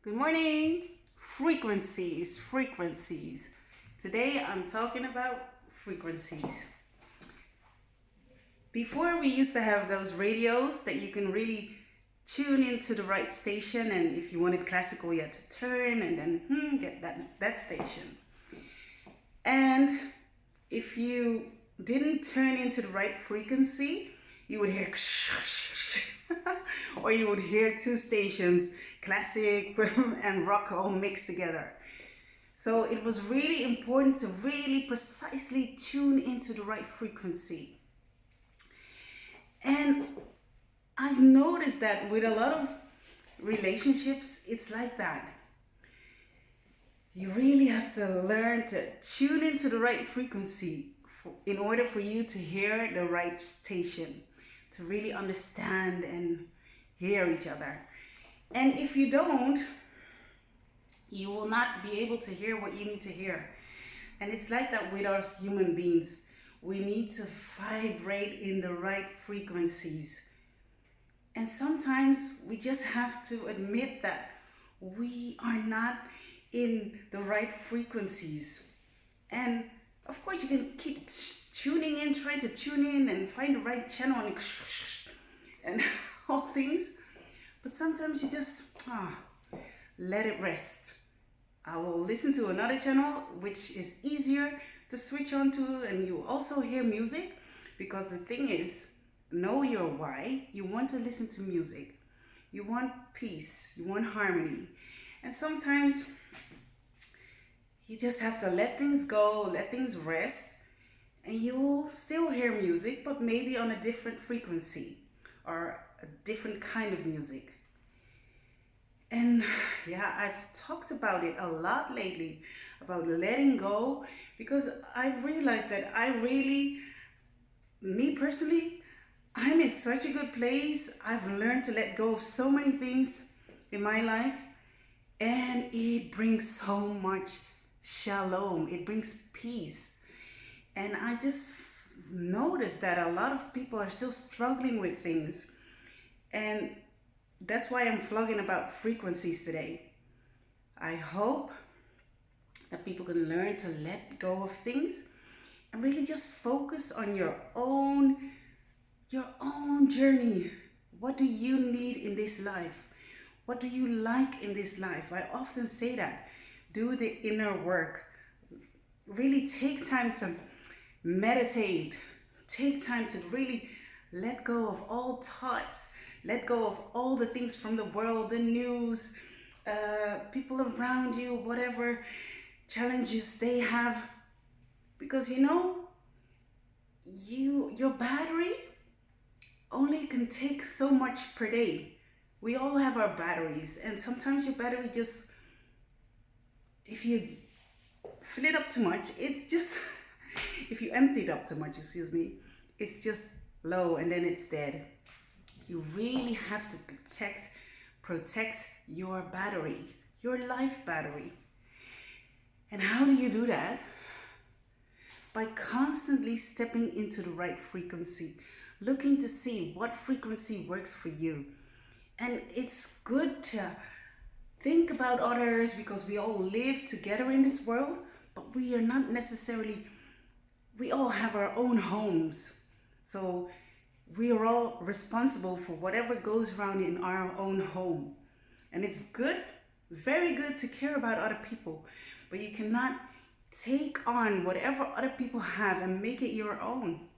Good morning. Frequencies. Today I'm talking about frequencies. Before we used to have those radios that you can really tune into the right station, and if you wanted classical, you had to turn and then get that station. And if you didn't turn into the right frequency, you would hear or you would hear two stations, classic and rock, all mixed together. So it was really important to really precisely tune into the right frequency. And I've noticed that with a lot of relationships, it's like that. You really have to learn to tune into the right frequency in order for you to hear the right station, to really understand and hear each other. And if you don't, you will not be able to hear what you need to hear. And it's like that with us human beings. We need to vibrate in the right frequencies. And sometimes we just have to admit that we are not in the right frequencies. And of course, you can keep tuning in, trying to tune in and find the right channel and all things. But sometimes you just let it rest. I will listen to another channel which is easier to switch on to, and you also hear music, because the thing is, know your why. You want to listen to music. You want peace. You want harmony. And sometimes you just have to let things go, let things rest, and you'll still hear music, but maybe on a different frequency or a different kind of music. And yeah, I've talked about it a lot lately, about letting go, because I've realized that me personally, I'm in such a good place. I've learned to let go of so many things in my life, and it brings so much shalom. It brings peace. And I just noticed that a lot of people are still struggling with things. And that's why I'm vlogging about frequencies today. I hope that people can learn to let go of things and really just focus on your own journey. What do you need in this life? What do you like in this life? I often say that. Do the inner work. Really take time to meditate. Take time to really let go of all thoughts. Let go of all the things from the world, the news, people around you, whatever challenges they have. Because your battery only can take so much per day. We all have our batteries, and sometimes your battery just, if you fill it up too much, it's just, if you empty it up too much, it's just low and then it's dead. You really have to protect your battery, your life battery. And how do you do that? By constantly stepping into the right frequency, looking to see what frequency works for you. And it's good to think about others, because we all live together in this world, but we are not necessarily, we all have our own homes. So we are all responsible for whatever goes around in our own home. And it's good, very good to care about other people, but you cannot take on whatever other people have and make it your own,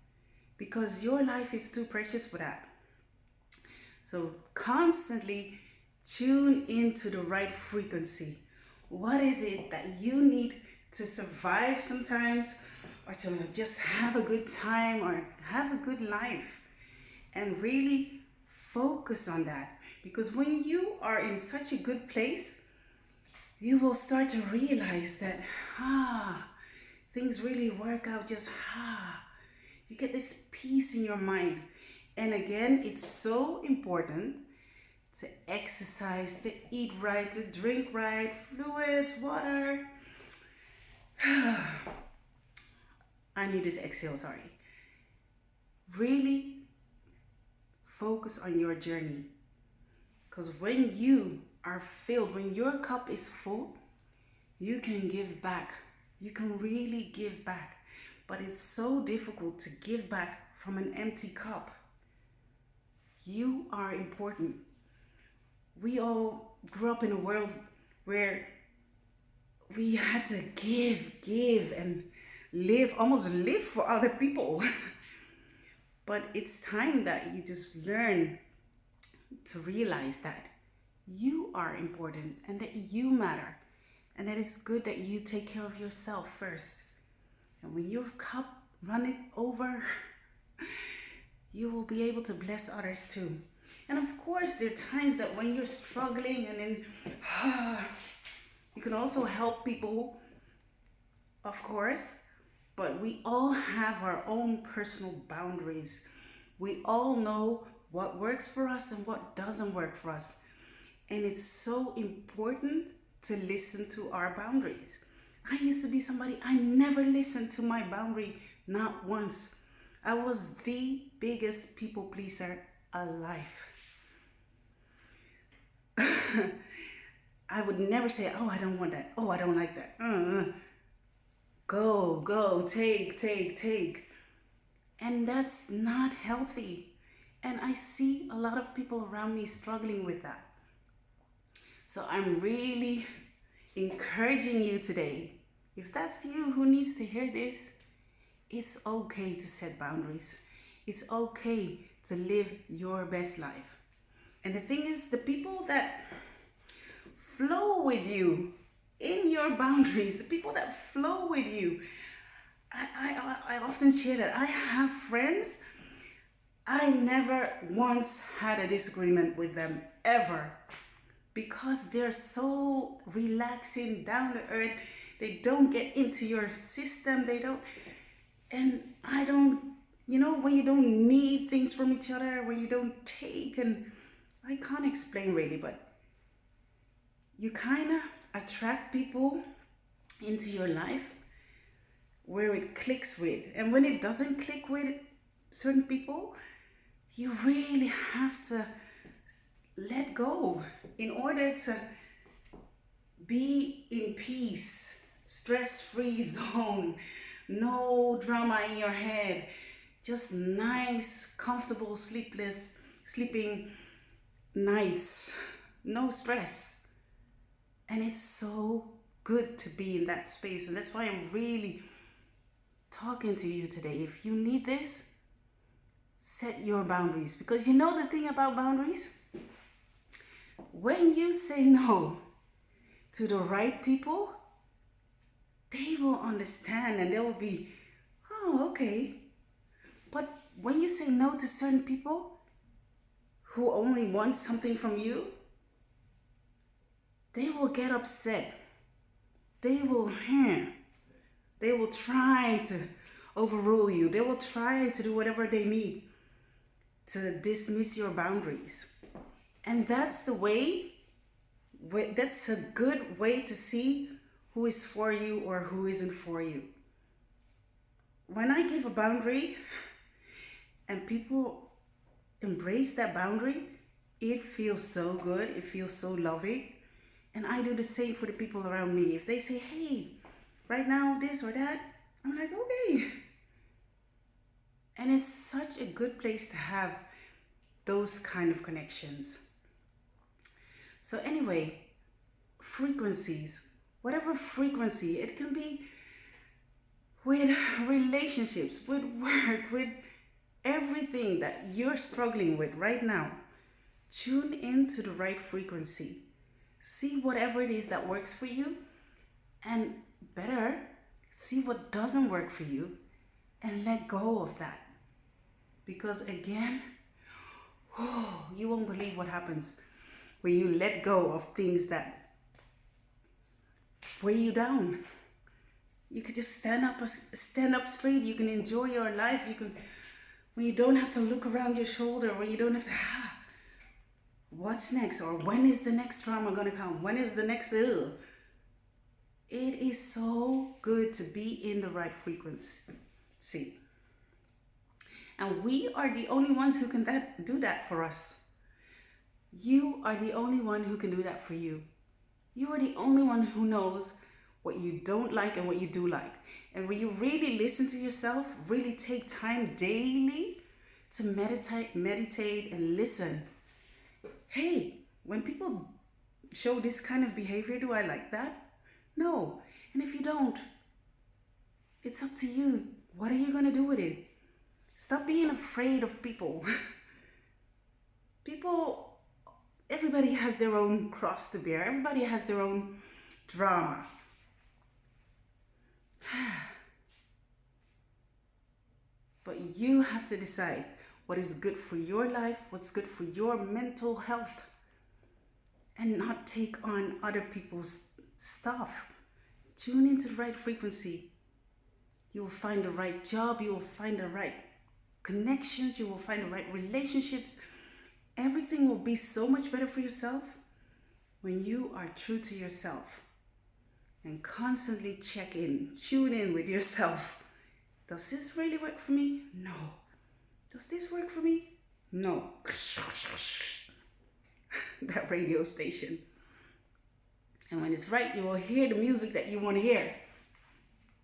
because your life is too precious for that. So constantly tune into the right frequency. What is it that you need to survive sometimes, or to just have a good time or have a good life? And really focus on that, because when you are in such a good place, you will start to realize that things really work out. Just you get this peace in your mind. And again, it's so important to exercise, to eat right, to drink right, fluids, water. I needed to exhale, sorry. Really focus on your journey, because when you are filled, when your cup is full, you can give back. You can really give back. But it's so difficult to give back from an empty cup. You are important. We all grew up in a world where we had to give, and almost live for other people. But it's time that you just learn to realize that you are important and that you matter, and that it's good that you take care of yourself first. And when your cup runneth over, you will be able to bless others too. And of course, there are times that when you're struggling and then you can also help people, of course, but we all have our own personal boundaries. We all know what works for us and what doesn't work for us. And it's so important to listen to our boundaries. I used to be somebody, I never listened to my boundary, not once. I was the biggest people pleaser alive. I would never say, oh, I don't want that. Oh, I don't like that. Go, take. And that's not healthy. And I see a lot of people around me struggling with that. So I'm really encouraging you today. If that's you who needs to hear this, it's okay to set boundaries. It's okay to live your best life. And the thing is, the people that flow with you in your boundaries, the people that flow with you, I often share that I have friends, I never once had a disagreement with them, ever. Because they're so relaxing, down to earth. They don't get into your system. I don't, when you don't need things from each other, when you don't take, and I can't explain really, but you kind of attract people into your life where it clicks with. And when it doesn't click with certain people, you really have to let go in order to be in peace, stress-free zone, no drama in your head, just nice, comfortable, sleeping nights, no stress. And it's so good to be in that space. And that's why I'm really talking to you today. If you need this, set your boundaries. Because you know the thing about boundaries? When you say no to the right people, they will understand and they will be, oh, okay. But when you say no to certain people who only want something from you, they will get upset. They will try to overrule you. They will try to do whatever they need to dismiss your boundaries. And that's that's a good way to see who is for you or who isn't for you. When I give a boundary and people embrace that boundary, it feels so good. It feels so loving. And I do the same for the people around me. If they say, hey, right now, this or that, I'm like, okay. And it's such a good place to have those kind of connections. So anyway, frequencies, whatever frequency, it can be with relationships, with work, with everything that you're struggling with right now. Tune into the right frequency. See whatever it is that works for you, and better, see what doesn't work for you and let go of that. Because again, you won't believe what happens when you let go of things that weigh you down. You could just stand up straight. You can enjoy your life. When you don't have to look around your shoulder, when you don't have to, what's next? Or when is the next drama gonna come? When is the next, It is so good to be in the right frequency. And we are the only ones who can do that for us. You are the only one who can do that for you. You are the only one who knows what you don't like and what you do like. And when you really listen to yourself, really take time daily to meditate and listen. Hey, when people show this kind of behavior, do I like that? No. And if you don't, it's up to you. What are you going to do with it? Stop being afraid of people. People, everybody has their own cross to bear. Everybody has their own drama. But you have to decide what is good for your life, what's good for your mental health, and not take on other people's stuff. Tune into the right frequency. You will find the right job, you will find the right connections, you will find the right relationships. Everything will be so much better for yourself when you are true to yourself and constantly check in, tune in with yourself. Does this really work for me? No. Does this work for me? No. That radio station. And when it's right, you will hear the music that you want to hear.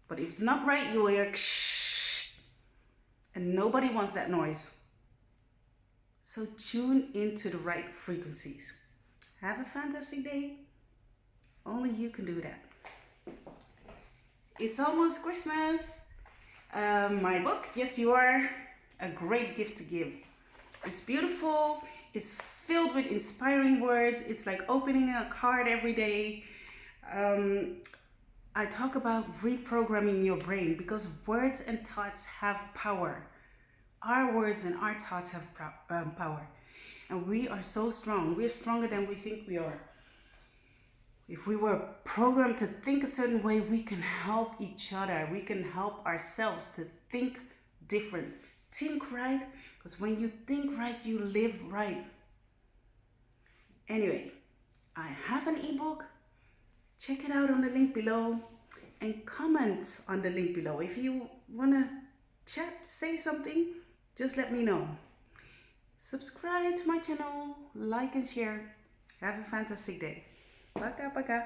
But if it's not right, you will hear and nobody wants that noise. So tune into the right frequencies. Have a fantastic day. Only you can do that. It's almost Christmas. My book, Yes You Are, a great gift to give. It's beautiful. It's filled with inspiring words. It's like opening a card every day. I talk about reprogramming your brain because words and thoughts have power. Our words and our thoughts have power. And we are so strong. We're stronger than we think we are. If we were programmed to think a certain way, we can help each other. We can help ourselves to think different. Think right, because when you think right, you live right. Anyway, I have an ebook. Check it out on the link below and comment on the link below. If you want to chat, say something, just let me know. Subscribe to my channel, like and share. Have a fantastic day. Пока-пока.